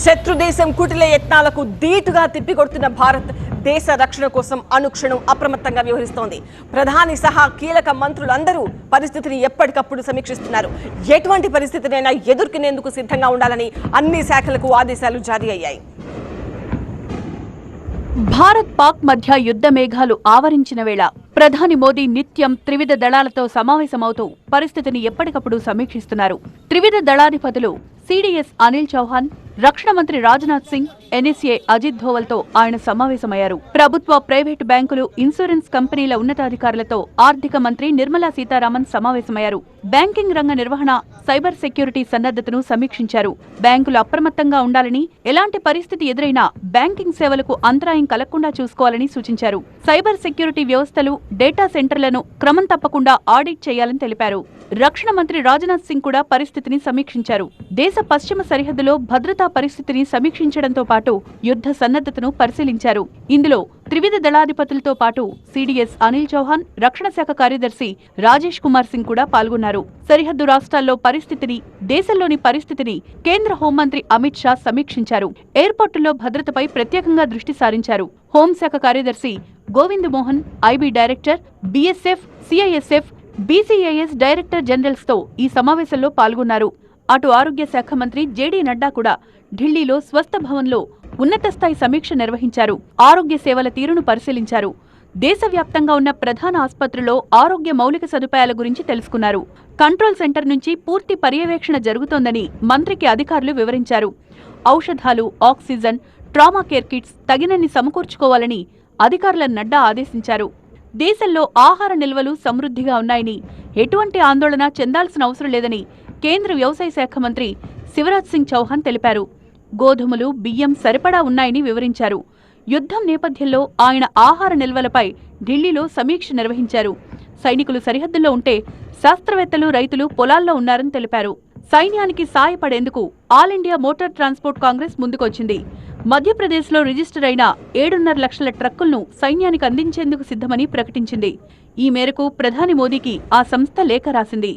శత్రుదేశం కుటిల యత్నాలకు ధీటుగా తిప్పికొడుతున్న భారత్ దేశ రక్షణ కోసం అనుక్షణం అప్రమత్తంగా వ్యవహరిస్తోంది. ప్రధాని సహా కీలక మంత్రులందరూ పరిస్థితిని ఎప్పటికప్పుడు సమీక్షిస్తున్నారు. ఎటువంటి పరిస్థితినైనా ఎదుర్కొనేందుకు సిద్ధంగా ఉండాలని అన్ని శాఖలకు ఆదేశాలు జారీ అయ్యాయి. భారత్ పాక్ మధ్య యుద్ధ మేఘాలు ఆవరించిన వేళ ప్రధాని మోదీ నిత్యం త్రివిధ దళాలతో సమావేశమవుతూ పరిస్థితిని ఎప్పటికప్పుడు సమీక్షిస్తున్నారు. త్రివిధ దళాధిపతులు సిడిఎస్ అనిల్ చౌహాన్, రక్షణ మంత్రి రాజ్నాథ్ సింగ్, ఎన్ఎస్ఏ అజిత్ ధోవల్తో ఆయన సమావేశమయ్యారు. ప్రభుత్వ, ప్రైవేటు బ్యాంకులు, ఇన్సూరెన్స్ కంపెనీల ఉన్నతాధికారులతో ఆర్థిక మంత్రి నిర్మలా సీతారామన్ సమావేశమయ్యారు. బ్యాంకింగ్ రంగ నిర్వహణ, సైబర్ సెక్యూరిటీ సన్నద్ధతను సమీక్షించారు. బ్యాంకులు అప్రమత్తంగా ఉండాలని, ఎలాంటి పరిస్థితి ఎదురైనా బ్యాంకింగ్ సేవలకు అంతరాయం కలగకుండా చూసుకోవాలని సూచించారు. సైబర్ సెక్యూరిటీ వ్యవస్థలు, డేటా సెంటర్లను క్రమం తప్పకుండా ఆడిట్ చేయాలని తెలిపారు. రక్షణ మంత్రి రాజ్నాథ్ సింగ్ కూడా పరిస్థితిని సమీక్షించారు. దేశ పశ్చిమ సరిహద్దులో భద్రతా పరిస్థితిని సమీక్షించడంతో పాటు యుద్ధ సన్నద్ధతను పరిశీలించారు. ఇందులో త్రివిధ దళాధిపతులతో పాటు సిడిఎస్ అనిల్ చౌహాన్, రక్షణ శాఖ కార్యదర్శి రాజేష్ కుమార్ సింగ్ కూడా పాల్గొన్నారు. సరిహద్దు రాష్ట్రాల్లో పరిస్థితిని, దేశంలోని పరిస్థితిని కేంద్ర హోంమంత్రి అమిత్ షా సమీక్షించారు. ఎయిర్పోర్టుల్లో భద్రతపై ప్రత్యేకంగా దృష్టి సారించారు. హోంశాఖ కార్యదర్శి Govind Mohan, IB director, BSF, CISF, BCIS director generals తో ఈ సమావేశంలో పాల్గొన్నారు. అటు ఆరోగ్య శాఖ మంత్రి జేడీ నడ్డా కూడా ఢిల్లీలో స్వస్థ భవన్లో ఉన్నత స్థాయి సమీక్ష నిర్వహించారు. ఆరోగ్య సేవల తీరును పరిశీలించారు. దేశవ్యాప్తంగా ఉన్న ప్రధాన ఆసుపత్రుల్లో ఆరోగ్య మౌలిక సదుపాయాల గురించి తెలుసుకున్నారు. కంట్రోల్ సెంటర్ నుంచి పూర్తి పర్యవేక్షణ జరుగుతోందని మంత్రికి అధికారులు వివరించారు. ఔషధాలు, ఆక్సిజన్, ట్రామా కేర్ కిట్స్ తగినన్ని సమకూర్చుకోవాలని అధికారులను నడ్డా ఆదేశించారు. దేశంలో ఆహార నిల్వలు సమృద్ధిగా ఉన్నాయని, ఎటువంటి ఆందోళన చెందాల్సిన అవసరం లేదని కేంద్ర వ్యవసాయ శాఖ మంత్రి శివరాజ్ సింగ్ చౌహాన్ తెలిపారు. గోధుమలు, బియ్యం సరిపడా ఉన్నాయని వివరించారు. యుద్ధం నేపథ్యంలో ఆయన ఆహార నిల్వలపై ఢిల్లీలో సమీక్ష నిర్వహించారు. సైనికులు సరిహద్దుల్లో ఉంటే శాస్త్రవేత్తలు, రైతులు పొలాల్లో ఉన్నారని తెలిపారు. సైన్యానికి సాయపడేందుకు All India Motor Transport Congress ముందుకొచ్చింది. మధ్యప్రదేశ్లో రిజిస్టర్ అయిన 7.5 లక్షల ట్రక్కులను సైన్యానికి అందించేందుకు సిద్ధమని ప్రకటించింది. ఈ మేరకు ప్రధాని మోదీకి ఆ సంస్థ లేఖ రాసింది.